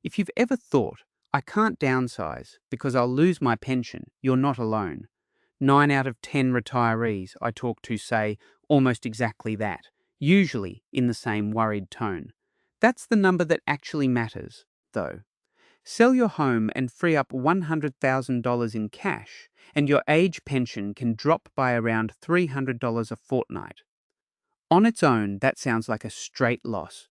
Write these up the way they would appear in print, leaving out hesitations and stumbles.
If you've ever thought, I can't downsize because I'll lose my pension, you're not alone. 9 out of 10 retirees I talk to say almost exactly that, usually in the same worried tone. That's the number that actually matters, though. Sell your home and free up $100,000 in cash, and your age pension can drop by around $300 a fortnight. On its own, that sounds like a straight loss.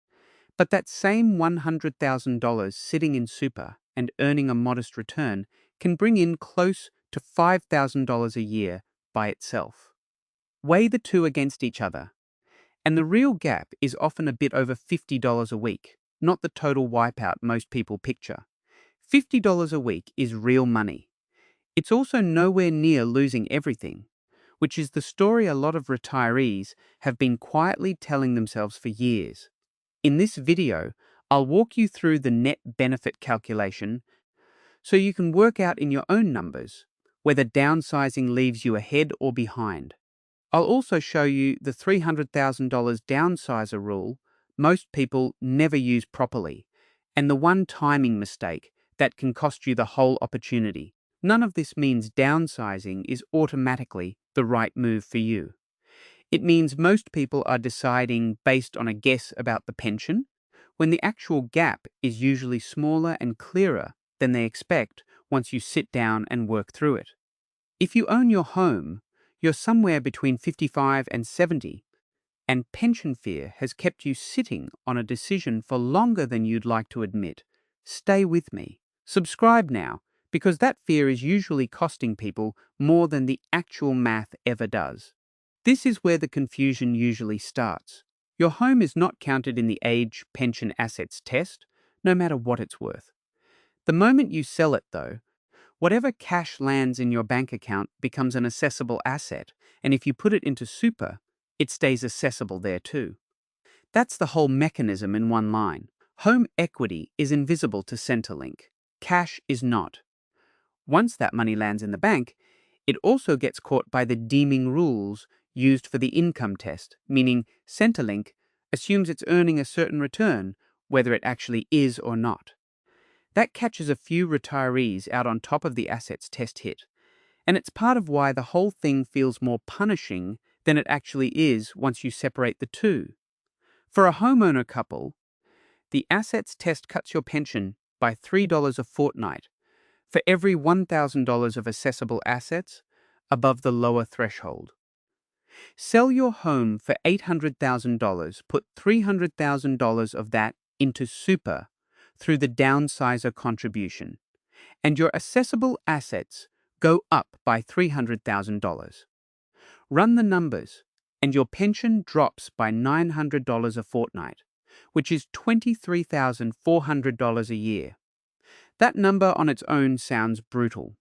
But that same $100,000 sitting in super and earning a modest return can bring in close to $5,000 a year by itself. Weigh the two against each other, and the real gap is often a bit over $50 a week, not the total wipeout most people picture. $50 a week is real money. It's also nowhere near losing everything, which is the story a lot of retirees have been quietly telling themselves for years. In this video, I'll walk you through the net benefit calculation so you can work out in your own numbers whether downsizing leaves you ahead or behind. I'll also show you the $300,000 downsizer rule most people never use properly, and the one timing mistake that can cost you the whole opportunity. None of this means downsizing is automatically the right move for you. It means most people are deciding based on a guess about the pension, when the actual gap is usually smaller and clearer than they expect once you sit down and work through it. If you own your home, you're somewhere between 55 and 70, and pension fear has kept you sitting on a decision for longer than you'd like to admit. Stay with me. Subscribe now, because that fear is usually costing people more than the actual math ever does. This is where the confusion usually starts. Your home is not counted in the age pension assets test, no matter what it's worth. The moment you sell it, though, whatever cash lands in your bank account becomes an assessable asset, and if you put it into super, it stays assessable there too. That's the whole mechanism in one line. Home equity is invisible to Centrelink. Cash is not. Once that money lands in the bank, it also gets caught by the deeming rules used for the income test, meaning Centrelink assumes it's earning a certain return, whether it actually is or not. That catches a few retirees out on top of the assets test hit, and it's part of why the whole thing feels more punishing than it actually is once you separate the two. For a homeowner couple, the assets test cuts your pension by $3 a fortnight for every $1,000 of assessable assets above the lower threshold. Sell your home for $800,000, put $300,000 of that into super through the downsizer contribution, and your assessable assets go up by $300,000. Run the numbers, and your pension drops by $900 a fortnight, which is $23,400 a year. That number on its own sounds brutal.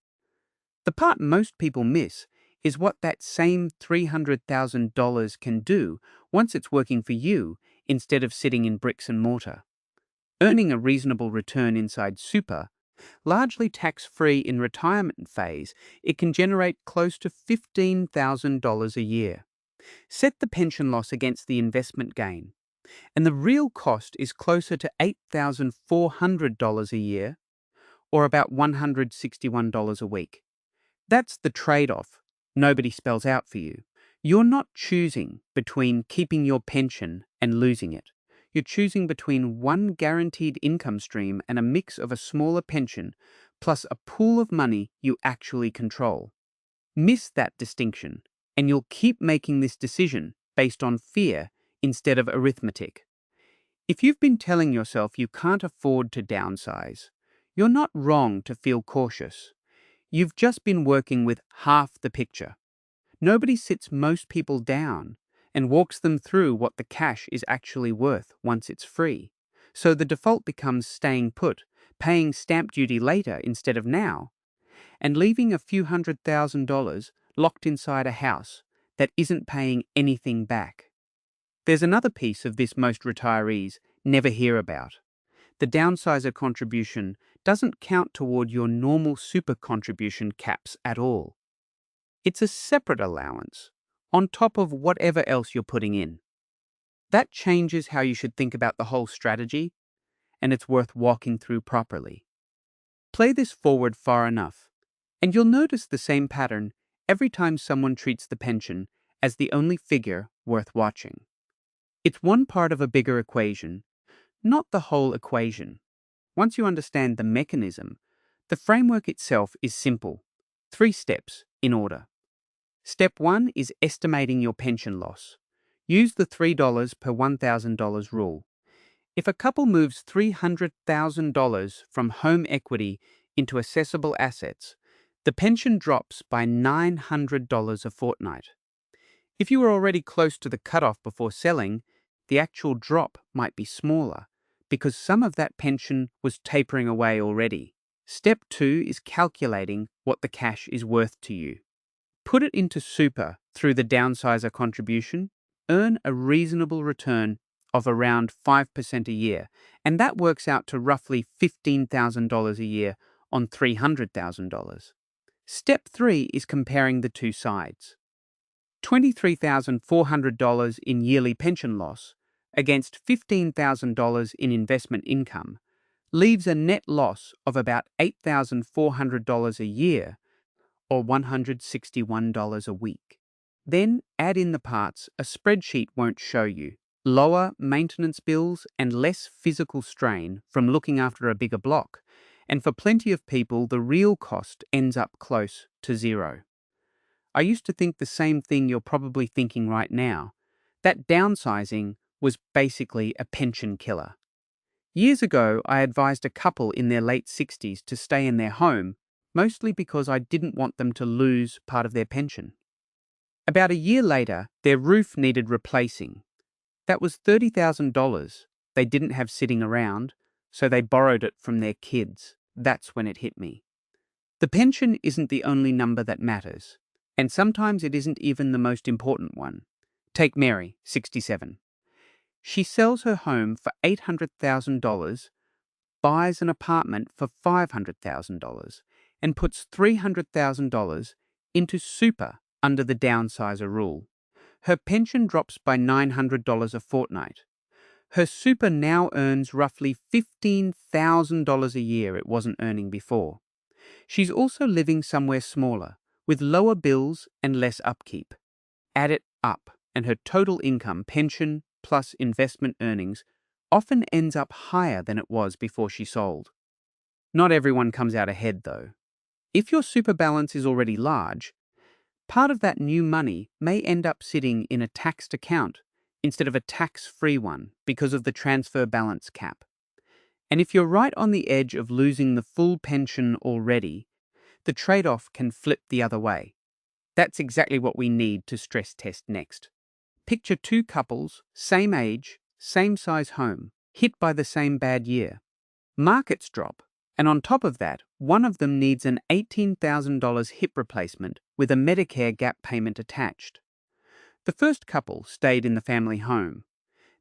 The part most people miss is what that same $300,000 can do once it's working for you instead of sitting in bricks and mortar. Earning a reasonable return inside super, largely tax-free in retirement phase, it can generate close to $15,000 a year. Set the pension loss against the investment gain, and the real cost is closer to $8,400 a year, or about $161 a week. That's the trade-off nobody spells out for you. You're not choosing between keeping your pension and losing it. You're choosing between one guaranteed income stream and a mix of a smaller pension plus a pool of money you actually control. Miss that distinction, and you'll keep making this decision based on fear instead of arithmetic. If you've been telling yourself you can't afford to downsize, you're not wrong to feel cautious. You've just been working with half the picture. Nobody sits most people down and walks them through what the cash is actually worth once it's free. So the default becomes staying put, paying stamp duty later instead of now, and leaving a few $100,000 locked inside a house that isn't paying anything back. There's another piece of this most retirees never hear about. The downsizer contribution doesn't count toward your normal super contribution caps at all. It's a separate allowance on top of whatever else you're putting in. That changes how you should think about the whole strategy, and it's worth walking through properly. Play this forward far enough, and you'll notice the same pattern every time someone treats the pension as the only figure worth watching. It's one part of a bigger equation, not the whole equation. Once you understand the mechanism, the framework itself is simple. 3 steps in order. Step 1 is estimating your pension loss. Use the $3 per $1,000 rule. If a couple moves $300,000 from home equity into assessable assets, the pension drops by $900 a fortnight. If you were already close to the cutoff before selling, the actual drop might be smaller because some of that pension was tapering away already. Step 2 is calculating what the cash is worth to you. Put it into super through the downsizer contribution, earn a reasonable return of around 5% a year, and that works out to roughly $15,000 a year on $300,000. Step 3 is comparing the two sides. $23,400 in yearly pension loss against $15,000 in investment income leaves a net loss of about $8,400 a year or $161 a week. Then add in the parts a spreadsheet won't show you. Lower maintenance bills and less physical strain from looking after a bigger block. And for plenty of people, the real cost ends up close to zero. I used to think the same thing you're probably thinking right now, that downsizing was basically a pension killer. Years ago, I advised a couple in their late 60s to stay in their home, mostly because I didn't want them to lose part of their pension. About a year later, their roof needed replacing. That was $30,000 they didn't have sitting around, so they borrowed it from their kids. That's when it hit me. The pension isn't the only number that matters, and sometimes it isn't even the most important one. Take Mary, 67. She sells her home for $800,000, buys an apartment for $500,000, and puts $300,000 into super under the downsizer rule. Her pension drops by $900 a fortnight. Her super now earns roughly $15,000 a year it wasn't earning before. She's also living somewhere smaller, with lower bills and less upkeep. Add it up, and her total income, pension plus investment earnings, often ends up higher than it was before she sold. Not everyone comes out ahead, though. If your super balance is already large, part of that new money may end up sitting in a taxed account instead of a tax-free one because of the transfer balance cap. And if you're right on the edge of losing the full pension already, the trade-off can flip the other way. That's exactly what we need to stress test next. Picture 2 couples, same age, same size home, hit by the same bad year. Markets drop, and on top of that, one of them needs an $18,000 hip replacement with a Medicare gap payment attached. The first couple stayed in the family home.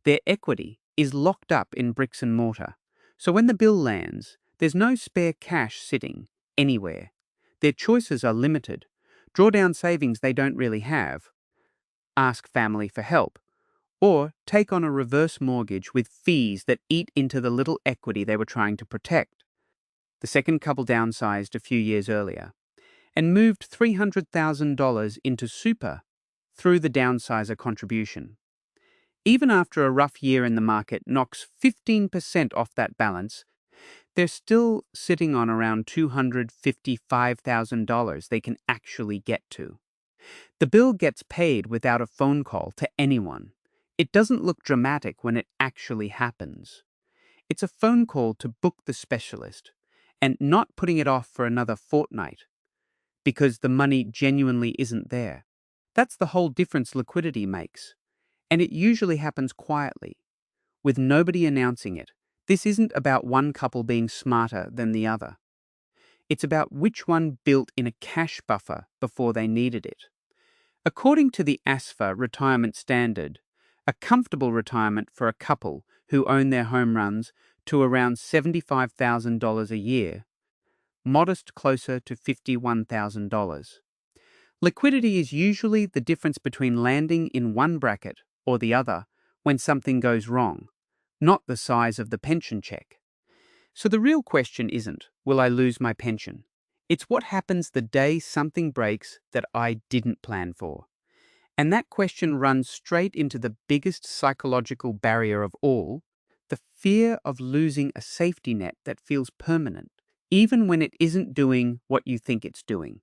Their equity is locked up in bricks and mortar, so when the bill lands, there's no spare cash sitting anywhere. Their choices are limited. Draw down savings they don't really have, ask family for help, or take on a reverse mortgage with fees that eat into the little equity they were trying to protect. The second couple downsized a few years earlier and moved $300,000 into super through the downsizer contribution. Even after a rough year in the market knocks 15% off that balance, they're still sitting on around $255,000 they can actually get to. The bill gets paid without a phone call to anyone. It doesn't look dramatic when it actually happens. It's a phone call to book the specialist and not putting it off for another fortnight because the money genuinely isn't there. That's the whole difference liquidity makes. And it usually happens quietly, with nobody announcing it. This isn't about one couple being smarter than the other. It's about which one built in a cash buffer before they needed it. According to the ASFA retirement standard, a comfortable retirement for a couple who own their home runs to around $75,000 a year, modest closer to $51,000. Liquidity is usually the difference between landing in one bracket or the other when something goes wrong, not the size of the pension check. So the real question isn't, will I lose my pension? It's what happens the day something breaks that I didn't plan for. And that question runs straight into the biggest psychological barrier of all, the fear of losing a safety net that feels permanent, even when it isn't doing what you think it's doing.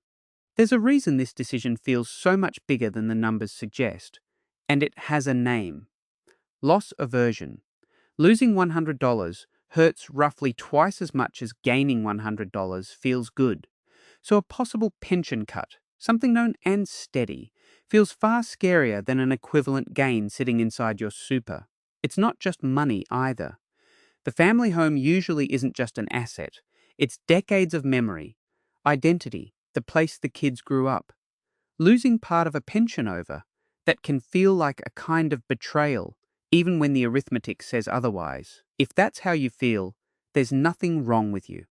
There's a reason this decision feels so much bigger than the numbers suggest, and it has a name: loss aversion. Losing $100 hurts roughly twice as much as gaining $100 feels good. So a possible pension cut, something known and steady, feels far scarier than an equivalent gain sitting inside your super. It's not just money either. The family home usually isn't just an asset. It's decades of memory, identity, the place the kids grew up. Losing part of a pension over, that can feel like a kind of betrayal, even when the arithmetic says otherwise. If that's how you feel, there's nothing wrong with you.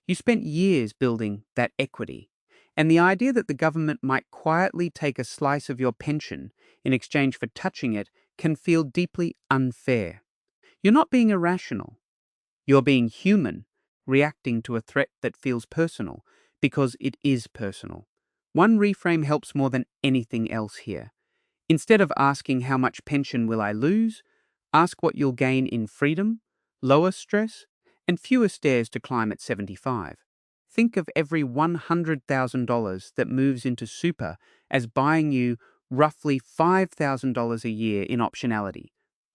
You spent years building that equity, and the idea that the government might quietly take a slice of your pension in exchange for touching it can feel deeply unfair. You're not being irrational. You're being human, reacting to a threat that feels personal, because it is personal. One reframe helps more than anything else here. Instead of asking how much pension will I lose, ask what you'll gain in freedom, lower stress, and fewer stairs to climb at 75. Think of every $100,000 that moves into super as buying you roughly $5,000 a year in optionality,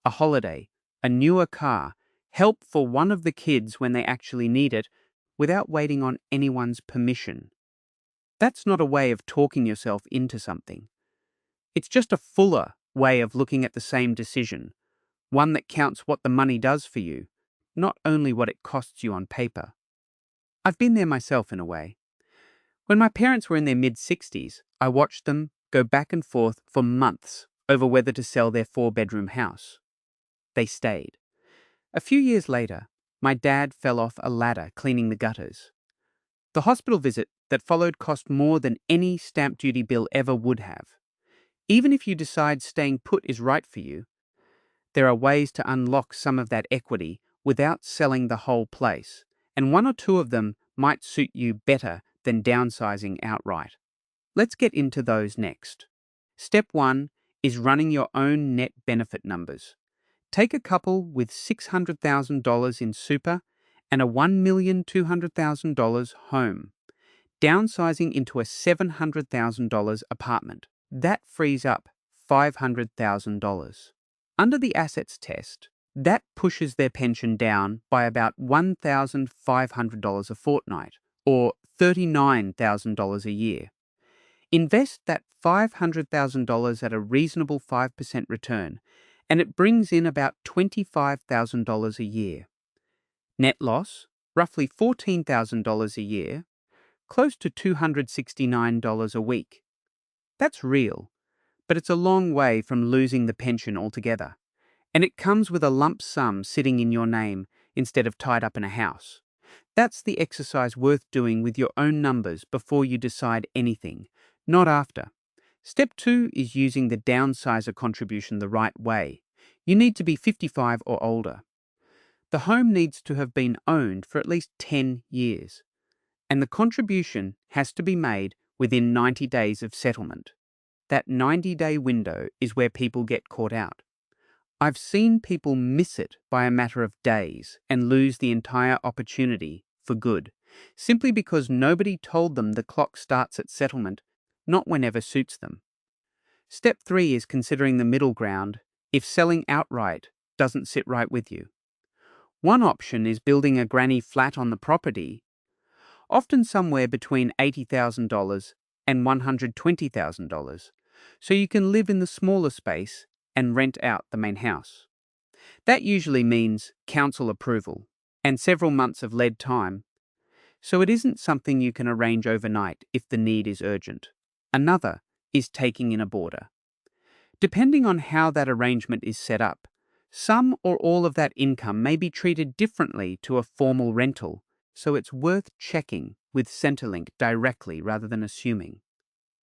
a holiday, a newer car, help for one of the kids when they actually need it, without waiting on anyone's permission. That's not a way of talking yourself into something. It's just a fuller way of looking at the same decision, one that counts what the money does for you, not only what it costs you on paper. I've been there myself in a way. When my parents were in their mid-60s, I watched them go back and forth for months over whether to sell their 4-bedroom house. They stayed. A few years later, my dad fell off a ladder cleaning the gutters. The hospital visit that followed cost more than any stamp duty bill ever would have. Even if you decide staying put is right for you, there are ways to unlock some of that equity without selling the whole place, and one or two of them might suit you better than downsizing outright. Let's get into those next. Step 1 is running your own net benefit numbers. Take a couple with $600,000 in super and a $1,200,000 home. Downsizing into a $700,000 apartment. That frees up $500,000. Under the assets test, that pushes their pension down by about $1,500 a fortnight, or $39,000 a year. Invest that $500,000 at a reasonable 5% return, and it brings in about $25,000 a year. Net loss, roughly $14,000 a year, close to $269 a week. That's real, but it's a long way from losing the pension altogether. And it comes with a lump sum sitting in your name instead of tied up in a house. That's the exercise worth doing with your own numbers before you decide anything, not after. Step 2 is using the downsizer contribution the right way. You need to be 55 or older. The home needs to have been owned for at least 10 years. And the contribution has to be made within 90 days of settlement. That 90-day window is where people get caught out. I've seen people miss it by a matter of days and lose the entire opportunity for good, simply because nobody told them the clock starts at settlement, not whenever suits them. Step 3 is considering the middle ground if selling outright doesn't sit right with you. One option is building a granny flat on the property, often somewhere between $80,000 and $120,000, so you can live in the smaller space and rent out the main house. That usually means council approval and several months of lead time, so it isn't something you can arrange overnight if the need is urgent. Another is taking in a boarder. Depending on how that arrangement is set up, some or all of that income may be treated differently to a formal rental, so it's worth checking with Centrelink directly rather than assuming.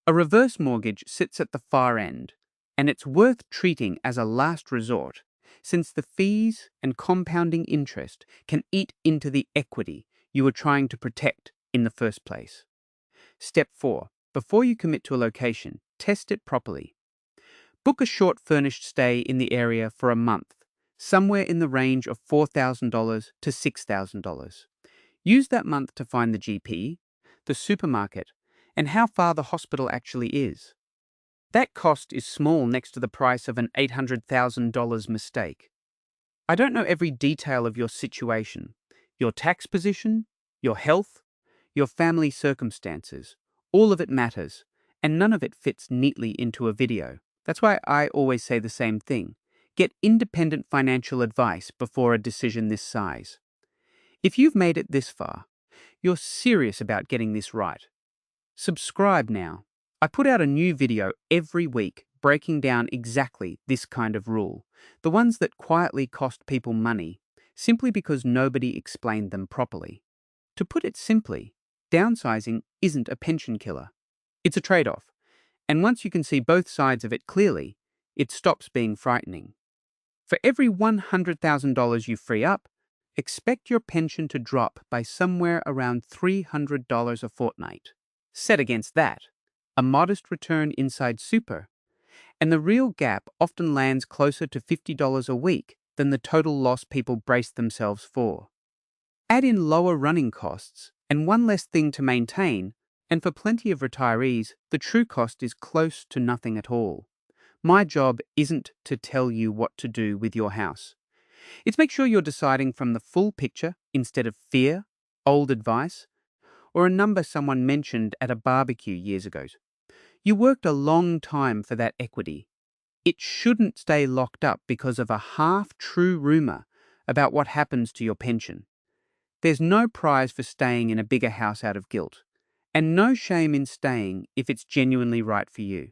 A reverse mortgage sits at the far end, and it's worth treating as a last resort since the fees and compounding interest can eat into the equity you were trying to protect in the first place. Step 4. Before you commit to a location, test it properly. Book a short furnished stay in the area for a month, somewhere in the range of $4,000 to $6,000. Use that month to find the GP, the supermarket, and how far the hospital actually is. That cost is small next to the price of an $800,000 mistake. I don't know every detail of your situation, your tax position, your health, your family circumstances. All of it matters, and none of it fits neatly into a video. That's why I always say the same thing. Get independent financial advice before a decision this size. If you've made it this far, you're serious about getting this right. Subscribe now. I put out a new video every week breaking down exactly this kind of rule, the ones that quietly cost people money simply because nobody explained them properly. To put it simply, downsizing isn't a pension killer. It's a trade-off, and once you can see both sides of it clearly, it stops being frightening. For every $100,000 you free up, expect your pension to drop by somewhere around $300 a fortnight. Set against that, a modest return inside super, and the real gap often lands closer to $50 a week than the total loss people brace themselves for. Add in lower running costs and one less thing to maintain, and for plenty of retirees, the true cost is close to nothing at all. My job isn't to tell you what to do with your house. It's make sure you're deciding from the full picture instead of fear, old advice, or a number someone mentioned at a barbecue years ago. You worked a long time for that equity. It shouldn't stay locked up because of a half-true rumor about what happens to your pension. There's no prize for staying in a bigger house out of guilt, and no shame in staying if it's genuinely right for you.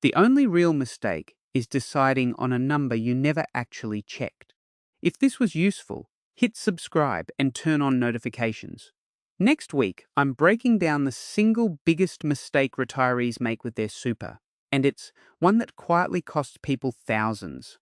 The only real mistake is deciding on a number you never actually checked. If this was useful, hit subscribe and turn on notifications. Next week, I'm breaking down the single biggest mistake retirees make with their super, and it's one that quietly costs people thousands.